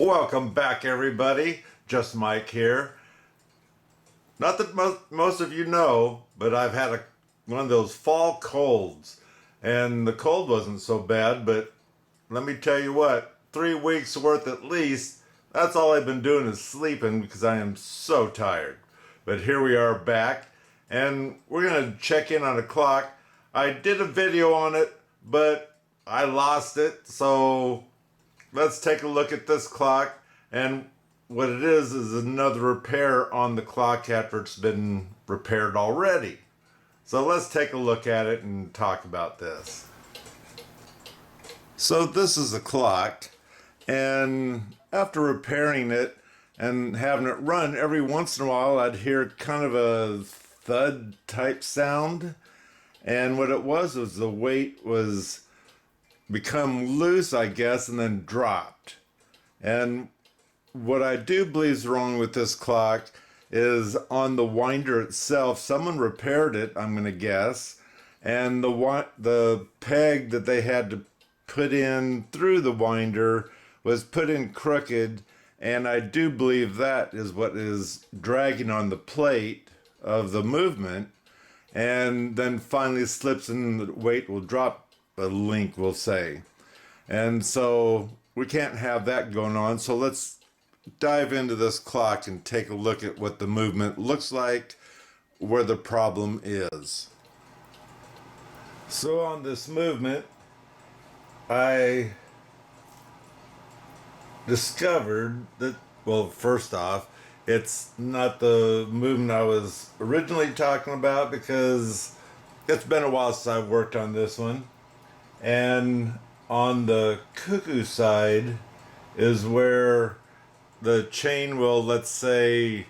Welcome back, everybody. Just Mike here. Not that most of you know, but I've had one of those fall colds. And the cold wasn't so bad, but let me tell you what, 3 weeks worth at least, that's all I've been doing is sleeping because I am so tired. But here we are back, and we're going to check in on a clock. I did a video on it, but I lost it, so let's take a look at this clock. And what it is another repair on the clock after it's been repaired already. So let's take a look at it and talk about this. So this is the clock, and after repairing it and having it run, every once in a while I'd hear kind of a thud type sound. And what it was the weight was become loose, I guess, and then dropped. And what I do believe is wrong with this clock is on the winder itself. Someone repaired it, I'm going to guess, and the peg that they had to put in through the winder was put in crooked, and I do believe that is what is dragging on the plate of the movement, and then finally slips and the weight will drop a link, we'll say. And so we can't have that going on, so let's dive into this clock and take a look at what the movement looks like, where the problem is. So on this movement, I discovered that, well, first off, it's not the movement I was originally talking about because it's been a while since I've worked on this one. And on the Cuckoo side is where the chain will, let's say,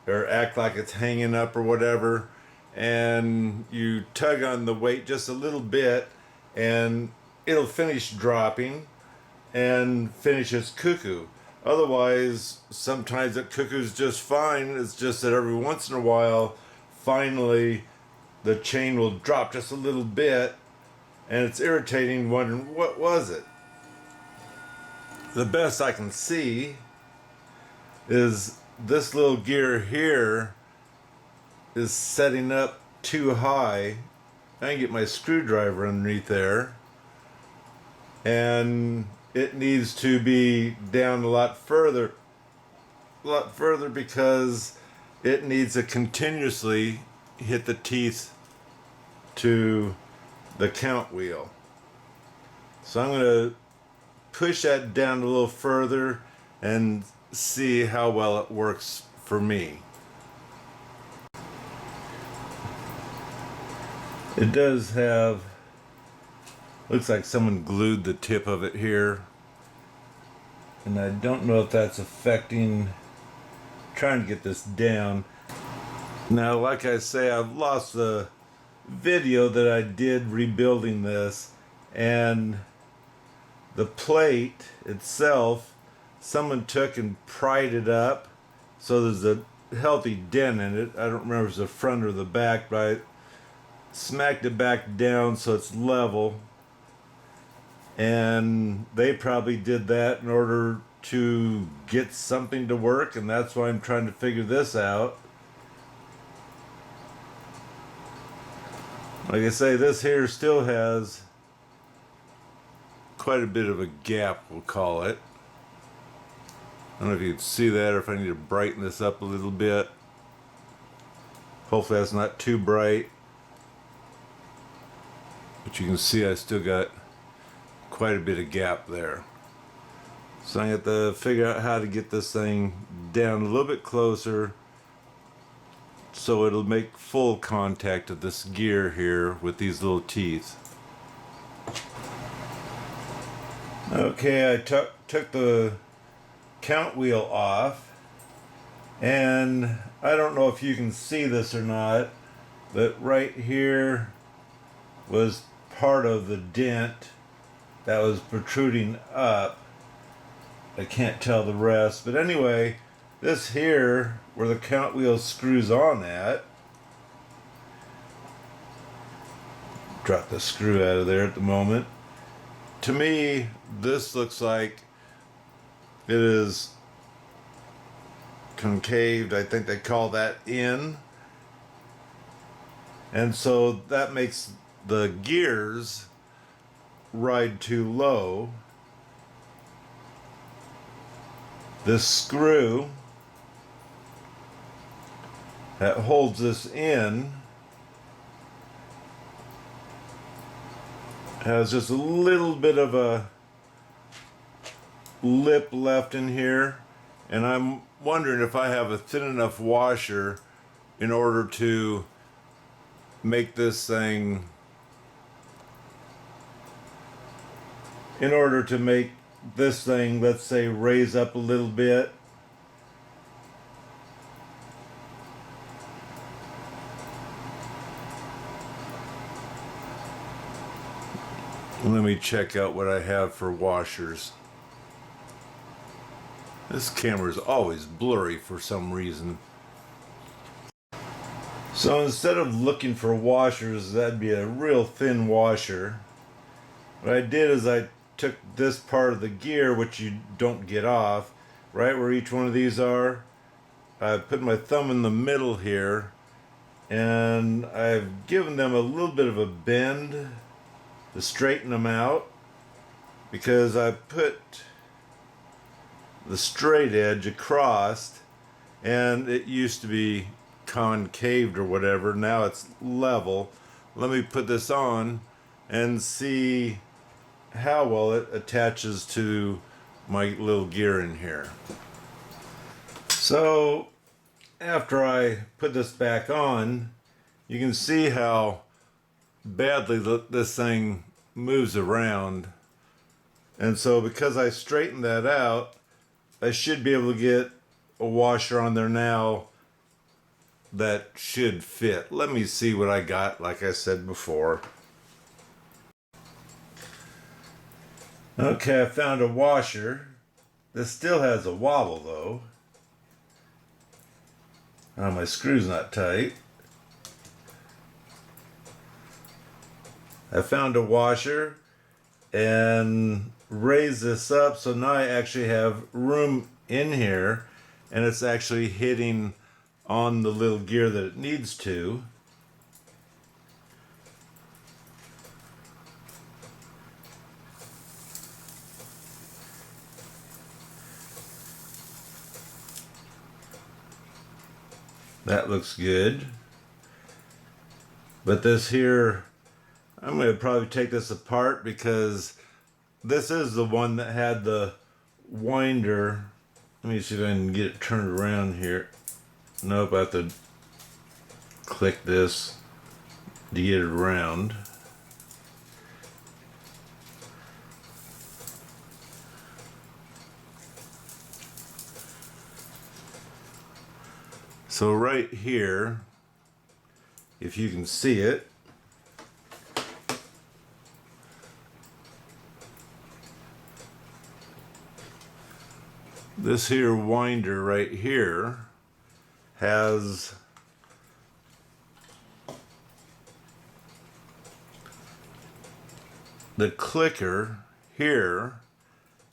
or act like it's hanging up or whatever, and you tug on the weight just a little bit and it'll finish dropping and finishes Cuckoo. Otherwise, sometimes the Cuckoo's just fine. It's just that every once in a while, finally, the chain will drop just a little bit, and it's irritating, wondering what was it. The best I can see is this little gear here is setting up too high. I can get my screwdriver underneath there, and it needs to be down a lot further because it needs to continuously hit the teeth to the count wheel. So I'm going to push that down a little further and see how well it works for me. It does have, looks like someone glued the tip of it here, and I don't know if that's affecting trying to get this down. Now, like I say, I've lost the video that I did rebuilding this, and the plate itself, someone took and pried it up, so there's a healthy dent in it. I don't remember if it's the front or the back, but I smacked it back down so it's level. And they probably did that in order to get something to work, and that's why I'm trying to figure this out. Like I say, this here still has quite a bit of a gap, we'll call it. I don't know if you can see that or if I need to brighten this up a little bit. Hopefully that's not too bright. But you can see I still got quite a bit of gap there. So I have to figure out how to get this thing down a little bit closer so it'll make full contact of this gear here with these little teeth. Okay, I took the count wheel off, and I don't know if you can see this or not, but right here was part of the dent that was protruding up. I can't tell the rest, but anyway, this here where the count wheel screws on at, drop the screw out of there at the moment. To me, this looks like It is concaved, I think they call that in. And so that makes the gears ride too low. This screw that holds this in has just a little bit of a lip left in here, and I'm wondering if I have a thin enough washer in order to make this thing, let's say, raise up a little bit. Let me check out what I have for washers. This camera is always blurry for some reason. So instead of looking for washers, that'd be a real thin washer. What I did is I took this part of the gear, which you don't get off, right where each one of these are. I put my thumb in the middle here, and I've given them a little bit of a bend to straighten them out, because I put the straight edge across, and it used to be concaved or whatever. Now it's level. Let me put this on and see how well it attaches to my little gear in here. So after I put this back on, you can see how badly this thing moves around. And so because I straightened that out, I should be able to get a washer on there now that should fit. Let me see what I got, like I said before. Okay, I found a washer. This still has a wobble though. Oh, my screw's not tight. I found a washer and raise this up, so now I actually have room in here, and it's actually hitting on the little gear that it needs to. That looks good. But this here, I'm going to probably take this apart, because this is the one that had the winder. Let me see if I can get it turned around here. Nope, I have to click this to get it around. So right here, if you can see it, this here winder right here has the clicker here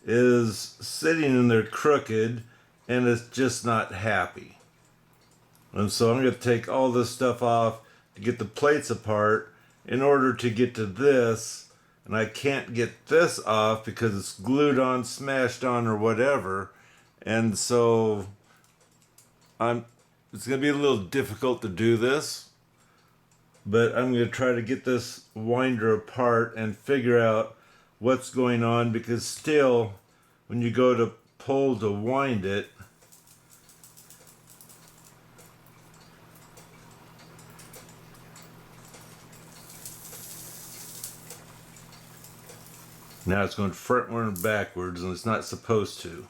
is sitting in there crooked, and it's just not happy. And so I'm going to take all this stuff off to get the plates apart in order to get to this, and I can't get this off because it's glued on, smashed on, or whatever. And so it's going to be a little difficult to do this, but I'm going to try to get this winder apart and figure out what's going on, because still, when you go to pull to wind it, now it's going frontward and backwards, and it's not supposed to.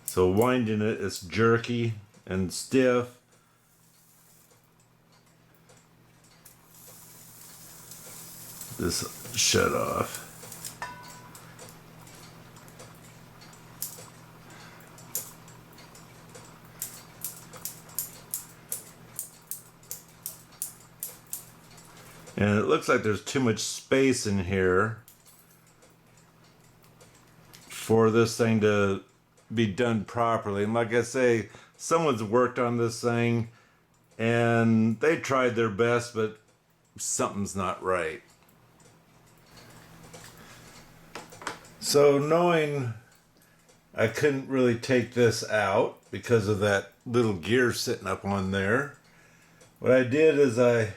So winding it, it's jerky and stiff. This shut off. And it looks like there's too much space in here for this thing to be done properly. And like I say, someone's worked on this thing and they tried their best, but something's not right. So knowing I couldn't really take this out because of that little gear sitting up on there, what I did is I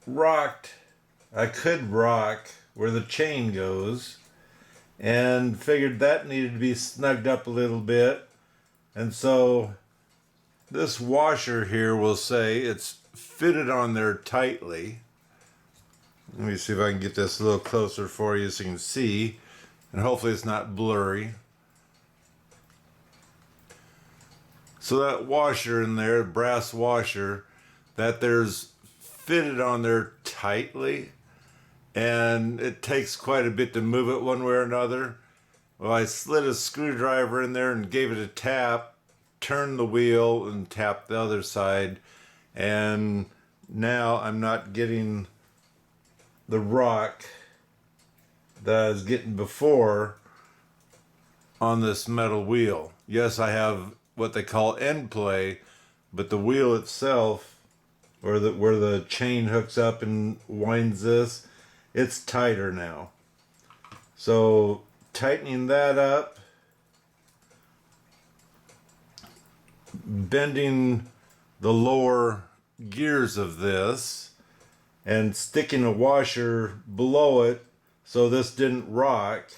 could rock where the chain goes, and figured that needed to be snugged up a little bit. And so this washer here will say it's fitted on there tightly. Let me see if I can get this a little closer for you so you can see, and hopefully it's not blurry. So that washer in there, brass washer, that there's fitted on there tightly, and it takes quite a bit to move it one way or another. Well, I slid a screwdriver in there and gave it a tap, turned the wheel and tapped the other side, and now I'm not getting the rock that I was getting before on this metal wheel. Yes, I have what they call end play, but the wheel itself, where the chain hooks up and winds this, it's tighter now. So tightening that up, bending the lower gears of this, and sticking a washer below it so this didn't rock,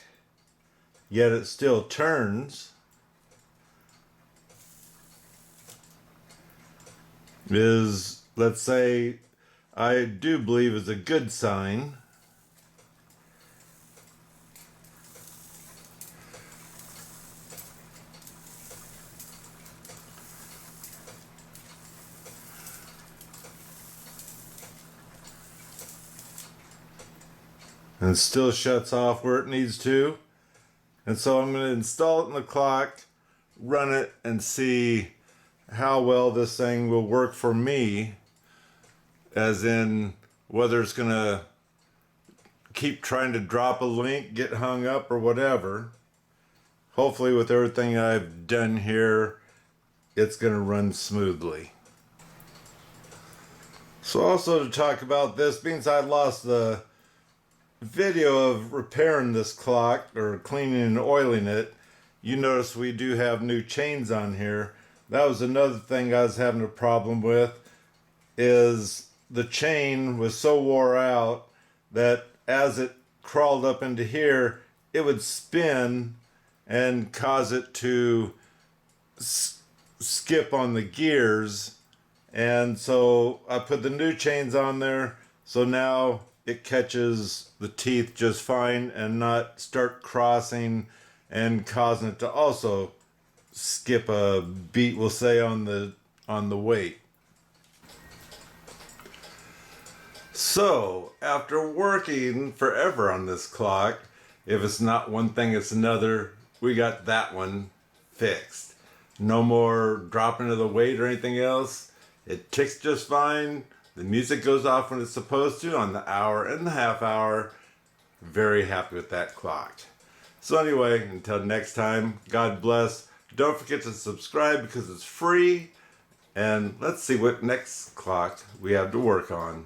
yet it still turns, is, let's say, I do believe is a good sign. And still shuts off where it needs to. And so I'm going to install it in the clock, run it, and see how well this thing will work for me, as in whether it's going to keep trying to drop a link, get hung up, or whatever. Hopefully with everything I've done here, it's going to run smoothly. So also to talk about this, being I lost the video of repairing this clock, or cleaning and oiling it, you notice we do have new chains on here. That was another thing I was having a problem with, is the chain was so wore out that as it crawled up into here, it would spin and cause it to skip on the gears. And so I put the new chains on there, so now it catches the teeth just fine and not start crossing and causing it to also skip a beat, we'll say, on the weight. So after working forever on this clock, if it's not one thing it's another, we got that one fixed. No more dropping of the weight or anything else. It ticks just fine. The music goes off when it's supposed to on the hour and the half hour. Very happy with that clock. So anyway, until next time, God bless. Don't forget to subscribe because it's free. And let's see what next clock we have to work on.